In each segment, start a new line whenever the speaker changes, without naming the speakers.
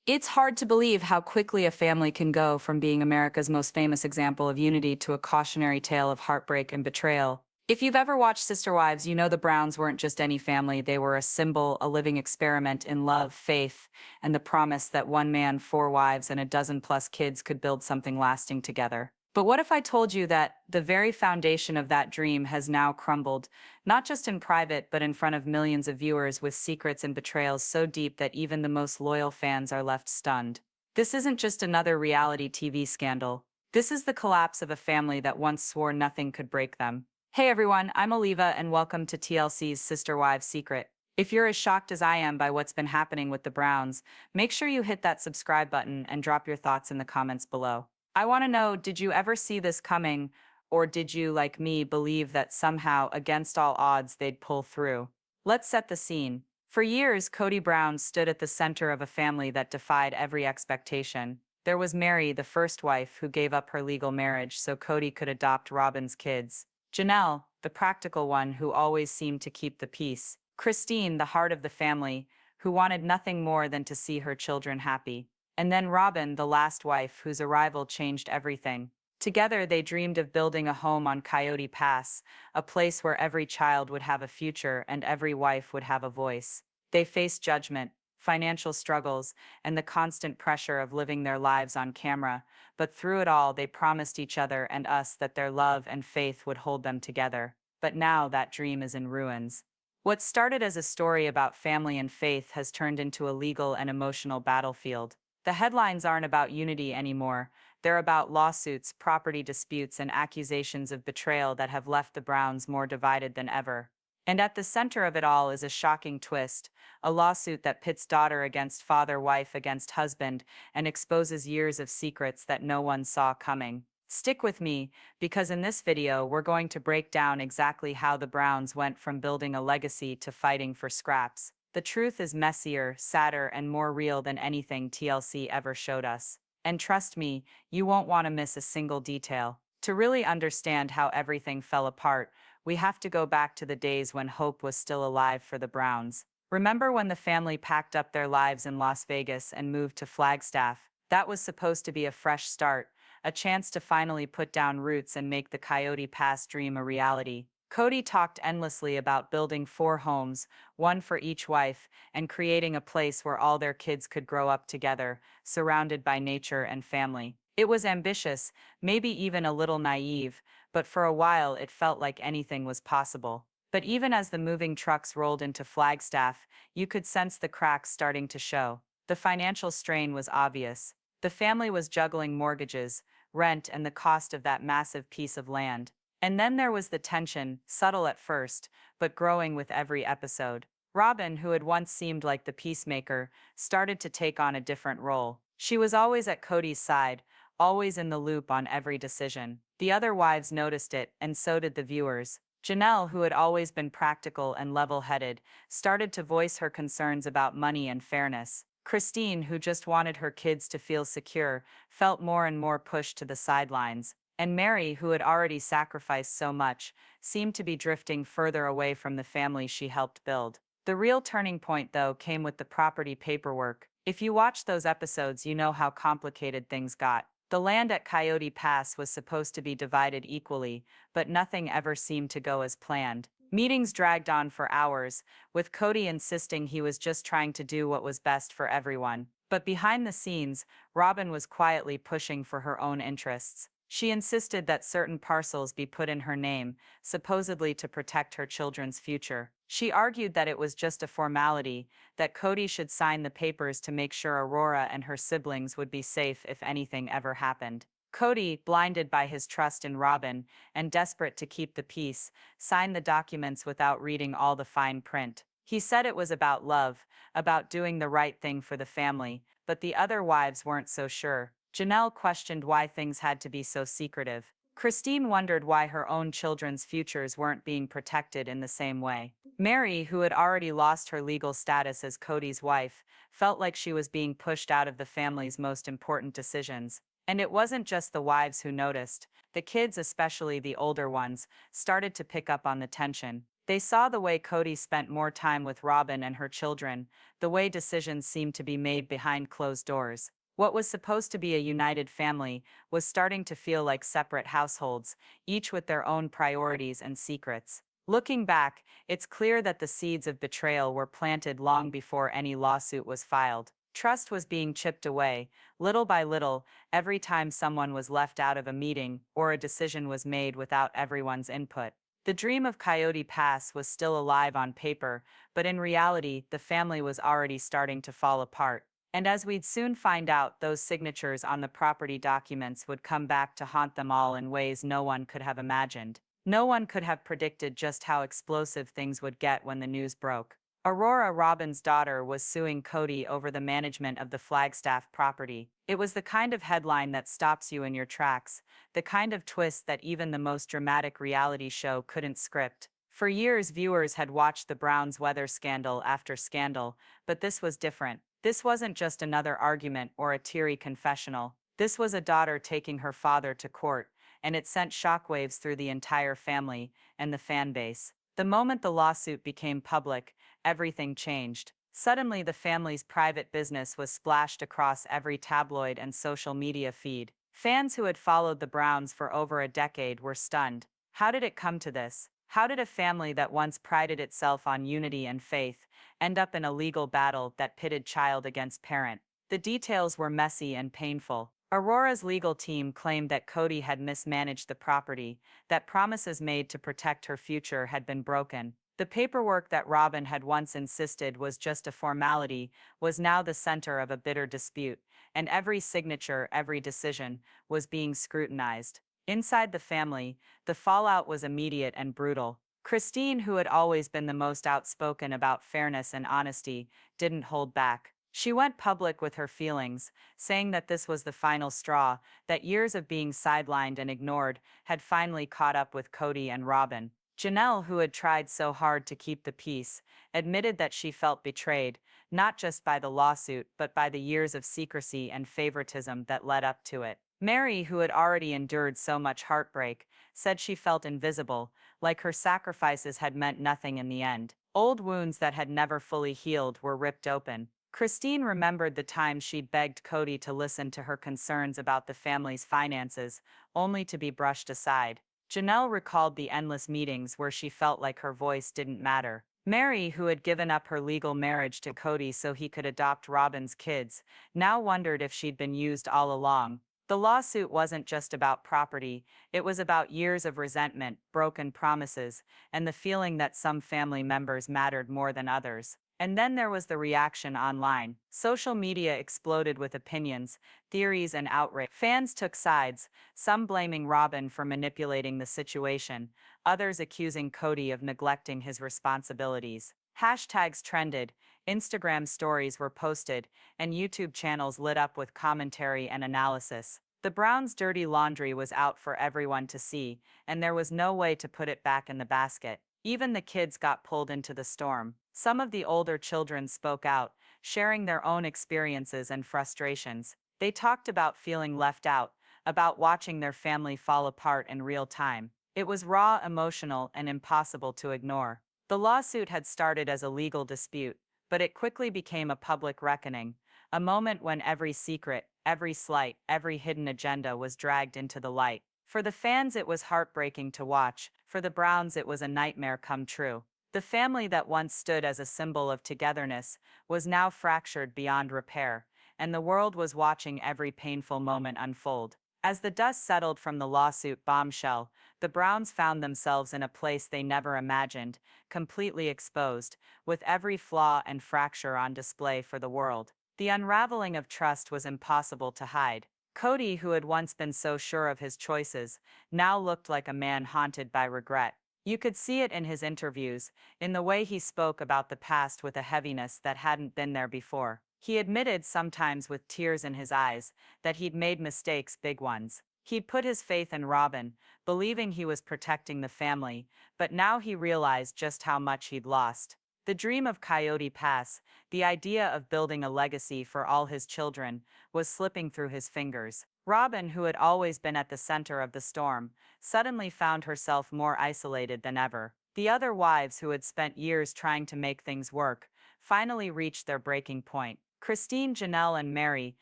It's hard to believe how quickly a family can go from being America's most famous example of unity to a cautionary tale of heartbreak and betrayal. If you've ever watched Sister Wives, you know the Browns weren't just any family, they were a symbol, a living experiment in love, faith, and the promise that one man, four wives, and a dozen plus kids could build something lasting together. But what if I told you that the very foundation of that dream has now crumbled, not just in private, but in front of millions of viewers with secrets and betrayals so deep that even the most loyal fans are left stunned? This isn't just another reality TV scandal. This is the collapse of a family that once swore nothing could break them. Hey everyone, I'm Oliva and welcome to TLC's Sister Wives Secret. If you're as shocked as I am by what's been happening with the Browns, make sure you hit that subscribe button and drop your thoughts in the comments below. I want to know, did you ever see this coming, or did you, like me, believe that somehow, against all odds, they'd pull through? Let's set the scene. For years, Kody Brown stood at the center of a family that defied every expectation. There was Meri, the first wife, who gave up her legal marriage so Kody could adopt Robyn's kids. Janelle, the practical one who always seemed to keep the peace. Christine, the heart of the family, who wanted nothing more than to see her children happy. And then Robyn, the last wife, whose arrival changed everything. Together, they dreamed of building a home on Coyote Pass, a place where every child would have a future and every wife would have a voice. They faced judgment, financial struggles, and the constant pressure of living their lives on camera, but through it all, they promised each other and us that their love and faith would hold them together. But now that dream is in ruins. What started as a story about family and faith has turned into a legal and emotional battlefield. The headlines aren't about unity anymore. They're about lawsuits, property disputes, and accusations of betrayal that have left the Browns more divided than ever. And at the center of it all is a shocking twist, a lawsuit that pits daughter against father, wife against husband, and exposes years of secrets that no one saw coming. Stick with me, because in this video we're going to break down exactly how the Browns went from building a legacy to fighting for scraps. The truth is messier, sadder, and more real than anything TLC ever showed us. And trust me, you won't want to miss a single detail. To really understand how everything fell apart, we have to go back to the days when hope was still alive for the Browns. Remember when the family packed up their lives in Las Vegas and moved to Flagstaff? That was supposed to be a fresh start, a chance to finally put down roots and make the Coyote Pass dream a reality. Kody talked endlessly about building 4 homes, one for each wife, and creating a place where all their kids could grow up together, surrounded by nature and family. It was ambitious, maybe even a little naive, but for a while it felt like anything was possible. But even as the moving trucks rolled into Flagstaff, you could sense the cracks starting to show. The financial strain was obvious. The family was juggling mortgages, rent, and the cost of that massive piece of land. And then there was the tension, subtle at first, but growing with every episode. Robyn, who had once seemed like the peacemaker, started to take on a different role. She was always at Kody's side, always in the loop on every decision. The other wives noticed it, and so did the viewers. Janelle, who had always been practical and level-headed, started to voice her concerns about money and fairness. Christine, who just wanted her kids to feel secure, felt more and more pushed to the sidelines. And Meri, who had already sacrificed so much, seemed to be drifting further away from the family she helped build. The real turning point, though, came with the property paperwork. If you watched those episodes, you know how complicated things got. The land at Coyote Pass was supposed to be divided equally, but nothing ever seemed to go as planned. Meetings dragged on for hours, with Kody insisting he was just trying to do what was best for everyone. But behind the scenes, Robyn was quietly pushing for her own interests. She insisted that certain parcels be put in her name, supposedly to protect her children's future. She argued that it was just a formality, that Kody should sign the papers to make sure Aurora and her siblings would be safe if anything ever happened. Kody, blinded by his trust in Robyn and desperate to keep the peace, signed the documents without reading all the fine print. He said it was about love, about doing the right thing for the family, but the other wives weren't so sure. Janelle questioned why things had to be so secretive. Christine wondered why her own children's futures weren't being protected in the same way. Meri, who had already lost her legal status as Kody's wife, felt like she was being pushed out of the family's most important decisions. And it wasn't just the wives who noticed. The kids, especially the older ones, started to pick up on the tension. They saw the way Kody spent more time with Robyn and her children, the way decisions seemed to be made behind closed doors. What was supposed to be a united family was starting to feel like separate households, each with their own priorities and secrets. Looking back, it's clear that the seeds of betrayal were planted long before any lawsuit was filed. Trust was being chipped away, little by little, every time someone was left out of a meeting or a decision was made without everyone's input. The dream of Coyote Pass was still alive on paper, but in reality, the family was already starting to fall apart. And as we'd soon find out, those signatures on the property documents would come back to haunt them all in ways no one could have imagined. No one could have predicted just how explosive things would get when the news broke. Aurora, Robyn's daughter, was suing Kody over the management of the Flagstaff property. It was the kind of headline that stops you in your tracks, the kind of twist that even the most dramatic reality show couldn't script. For years, viewers had watched the Browns weather scandal after scandal, but this was different. This wasn't just another argument or a teary confessional. This was a daughter taking her father to court, and it sent shockwaves through the entire family and the fan base. The moment the lawsuit became public, everything changed. Suddenly, the family's private business was splashed across every tabloid and social media feed. Fans who had followed the Browns for over a decade were stunned. How did it come to this? How did a family that once prided itself on unity and faith end up in a legal battle that pitted child against parent? The details were messy and painful. Aurora's legal team claimed that Kody had mismanaged the property, that promises made to protect her future had been broken. The paperwork that Robyn had once insisted was just a formality was now the center of a bitter dispute, and every signature, every decision, was being scrutinized. Inside the family, the fallout was immediate and brutal. Christine, who had always been the most outspoken about fairness and honesty, didn't hold back. She went public with her feelings, saying that this was the final straw, that years of being sidelined and ignored had finally caught up with Kody and Robyn. Janelle, who had tried so hard to keep the peace, admitted that she felt betrayed, not just by the lawsuit but by the years of secrecy and favoritism that led up to it. Meri, who had already endured so much heartbreak, said she felt invisible, like her sacrifices had meant nothing in the end. Old wounds that had never fully healed were ripped open. Christine remembered the time she'd begged Kody to listen to her concerns about the family's finances, only to be brushed aside. Janelle recalled the endless meetings where she felt like her voice didn't matter. Meri, who had given up her legal marriage to Kody so he could adopt Robyn's kids, now wondered if she'd been used all along. The lawsuit wasn't just about property, it was about years of resentment, broken promises, and the feeling that some family members mattered more than others. And then there was the reaction online. Social media exploded with opinions, theories, and outrage. Fans took sides, some blaming Robyn for manipulating the situation, others accusing Kody of neglecting his responsibilities. Hashtags trended, Instagram stories were posted, and YouTube channels lit up with commentary and analysis. The Browns' dirty laundry was out for everyone to see, and there was no way to put it back in the basket. Even the kids got pulled into the storm. Some of the older children spoke out, sharing their own experiences and frustrations. They talked about feeling left out, about watching their family fall apart in real time. It was raw, emotional, and impossible to ignore. The lawsuit had started as a legal dispute, but it quickly became a public reckoning, a moment when every secret, every slight, every hidden agenda was dragged into the light. For the fans, it was heartbreaking to watch. For the Browns, it was a nightmare come true. The family that once stood as a symbol of togetherness was now fractured beyond repair, and the world was watching every painful moment unfold. As the dust settled from the lawsuit bombshell, the Browns found themselves in a place they never imagined, completely exposed, with every flaw and fracture on display for the world. The unraveling of trust was impossible to hide. Kody, who had once been so sure of his choices, now looked like a man haunted by regret. You could see it in his interviews, in the way he spoke about the past with a heaviness that hadn't been there before. He admitted, sometimes with tears in his eyes, that he'd made mistakes, big ones. He'd put his faith in Robyn, believing he was protecting the family, but now he realized just how much he'd lost. The dream of Coyote Pass, the idea of building a legacy for all his children, was slipping through his fingers. Robyn, who had always been at the center of the storm, suddenly found herself more isolated than ever. The other wives who had spent years trying to make things work finally reached their breaking point. Christine, Janelle, and Meri,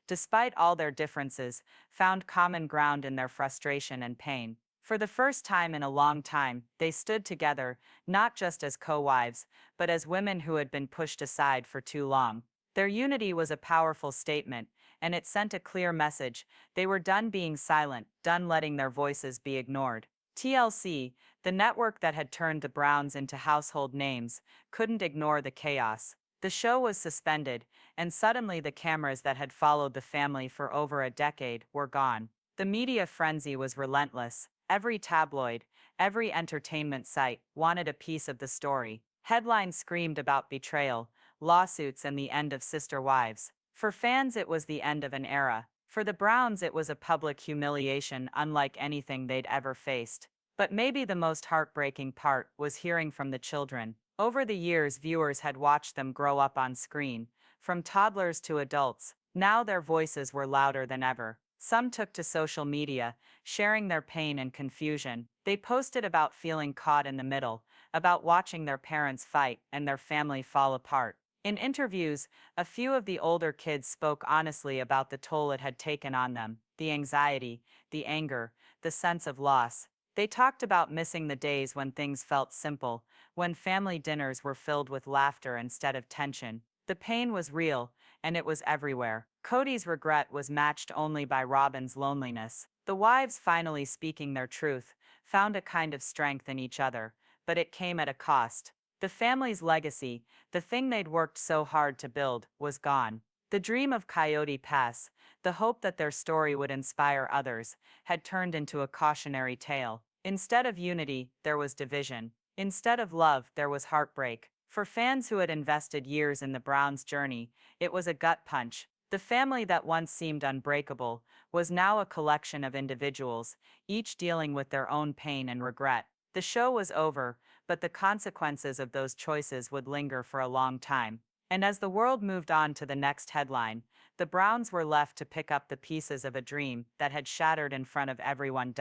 despite all their differences, found common ground in their frustration and pain. For the first time in a long time, they stood together, not just as co-wives, but as women who had been pushed aside for too long. Their unity was a powerful statement, and it sent a clear message. They were done being silent, done letting their voices be ignored. TLC, the network that had turned the Browns into household names, couldn't ignore the chaos. The show was suspended, and suddenly the cameras that had followed the family for over a decade were gone. The media frenzy was relentless. Every tabloid, every entertainment site wanted a piece of the story. Headlines screamed about betrayal, lawsuits, and the end of Sister Wives. For fans, it was the end of an era. For the Browns, it was a public humiliation unlike anything they'd ever faced. But maybe the most heartbreaking part was hearing from the children. Over the years, viewers had watched them grow up on screen, from toddlers to adults. Now their voices were louder than ever. Some took to social media, sharing their pain and confusion. They posted about feeling caught in the middle, about watching their parents fight and their family fall apart. In interviews, a few of the older kids spoke honestly about the toll it had taken on them, the anxiety, the anger, the sense of loss. They talked about missing the days when things felt simple, when family dinners were filled with laughter instead of tension. The pain was real, and it was everywhere. Kody's regret was matched only by Robyn's loneliness. The wives, finally speaking their truth, found a kind of strength in each other, but it came at a cost. The family's legacy, the thing they'd worked so hard to build, was gone. The dream of Coyote Pass, the hope that their story would inspire others, had turned into a cautionary tale. Instead of unity, there was division. Instead of love, there was heartbreak. For fans who had invested years in the Browns' journey, it was a gut punch. The family that once seemed unbreakable was now a collection of individuals, each dealing with their own pain and regret. The show was over, but the consequences of those choices would linger for a long time. And as the world moved on to the next headline, the Browns were left to pick up the pieces of a dream that had shattered in front of everyone.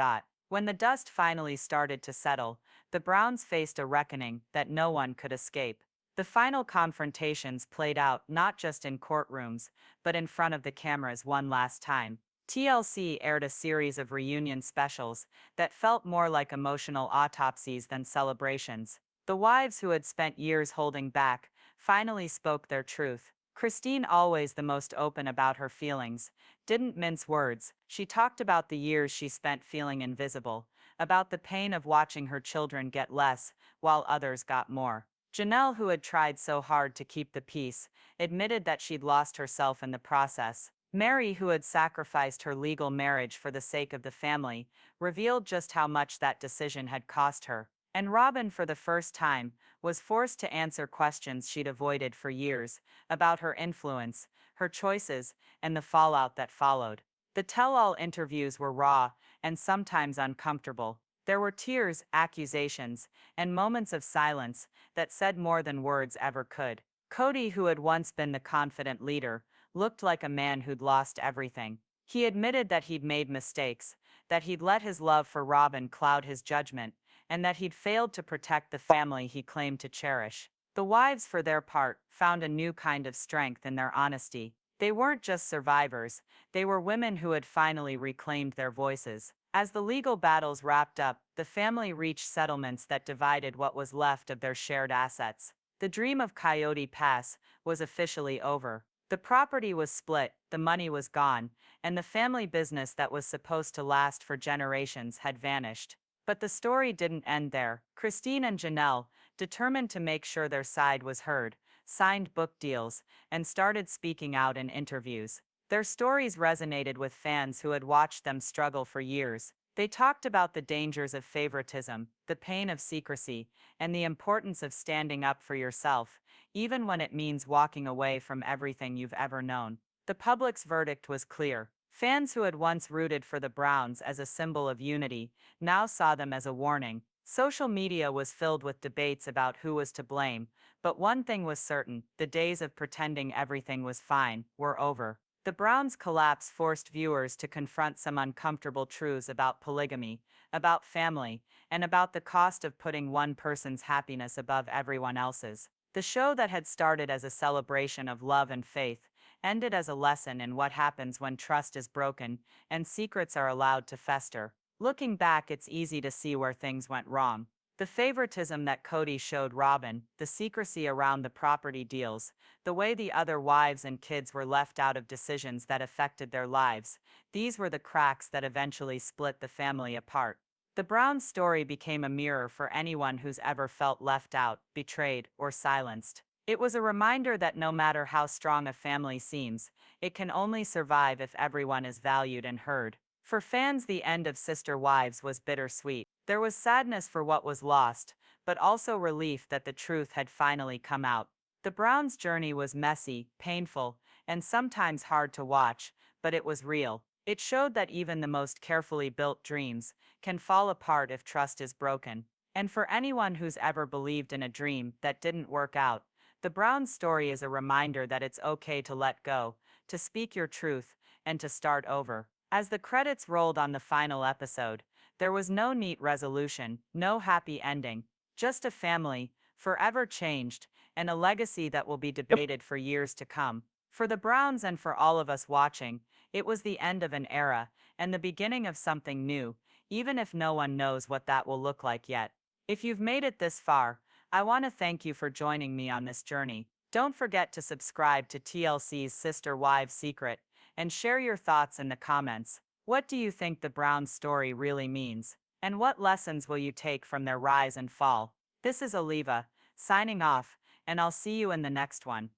When the dust finally started to settle, the Browns faced a reckoning that no one could escape. The final confrontations played out not just in courtrooms, but in front of the cameras one last time. TLC aired a series of reunion specials that felt more like emotional autopsies than celebrations. The wives who had spent years holding back finally spoke their truth. Christine, always the most open about her feelings, didn't mince words. She talked about the years she spent feeling invisible, about the pain of watching her children get less while others got more. Janelle, who had tried so hard to keep the peace, admitted that she'd lost herself in the process. Meri, who had sacrificed her legal marriage for the sake of the family, revealed just how much that decision had cost her. And Robyn, for the first time, was forced to answer questions she'd avoided for years about her influence, her choices, and the fallout that followed. The tell-all interviews were raw and sometimes uncomfortable. There were tears, accusations, and moments of silence that said more than words ever could. Kody, who had once been the confident leader, looked like a man who'd lost everything. He admitted that he'd made mistakes, that he'd let his love for Robyn cloud his judgment, and that he'd failed to protect the family he claimed to cherish. The wives, for their part, found a new kind of strength in their honesty. They weren't just survivors, they were women who had finally reclaimed their voices. As the legal battles wrapped up, the family reached settlements that divided what was left of their shared assets. The dream of Coyote Pass was officially over. The property was split, the money was gone, and the family business that was supposed to last for generations had vanished. But the story didn't end there. Christine and Janelle, determined to make sure their side was heard, signed book deals, and started speaking out in interviews. Their stories resonated with fans who had watched them struggle for years. They talked about the dangers of favoritism, the pain of secrecy, and the importance of standing up for yourself, even when it means walking away from everything you've ever known. The public's verdict was clear. Fans who had once rooted for the Browns as a symbol of unity now saw them as a warning. Social media was filled with debates about who was to blame, but one thing was certain: the days of pretending everything was fine were over. The Browns' collapse forced viewers to confront some uncomfortable truths about polygamy, about family, and about the cost of putting one person's happiness above everyone else's. The show that had started as a celebration of love and faith ended as a lesson in what happens when trust is broken and secrets are allowed to fester. Looking back, it's easy to see where things went wrong. The favoritism that Kody showed Robyn, the secrecy around the property deals, the way the other wives and kids were left out of decisions that affected their lives, these were the cracks that eventually split the family apart. The Brown story became a mirror for anyone who's ever felt left out, betrayed, or silenced. It was a reminder that no matter how strong a family seems, it can only survive if everyone is valued and heard. For fans, the end of Sister Wives was bittersweet. There was sadness for what was lost, but also relief that the truth had finally come out. The Browns' journey was messy, painful, and sometimes hard to watch, but it was real. It showed that even the most carefully built dreams can fall apart if trust is broken. And for anyone who's ever believed in a dream that didn't work out, the Browns' story is a reminder that it's okay to let go, to speak your truth, and to start over. As the credits rolled on the final episode, there was no neat resolution, no happy ending, just a family, forever changed, and a legacy that will be debated for years to come. For the Browns and for all of us watching, it was the end of an era and the beginning of something new, even if no one knows what that will look like yet. If you've made it this far, I want to thank you for joining me on this journey. Don't forget to subscribe to TLC's Sister Wives Secret and share your thoughts in the comments. What do you think the Brown story really means? And what lessons will you take from their rise and fall? This is Oliva, signing off, and I'll see you in the next one.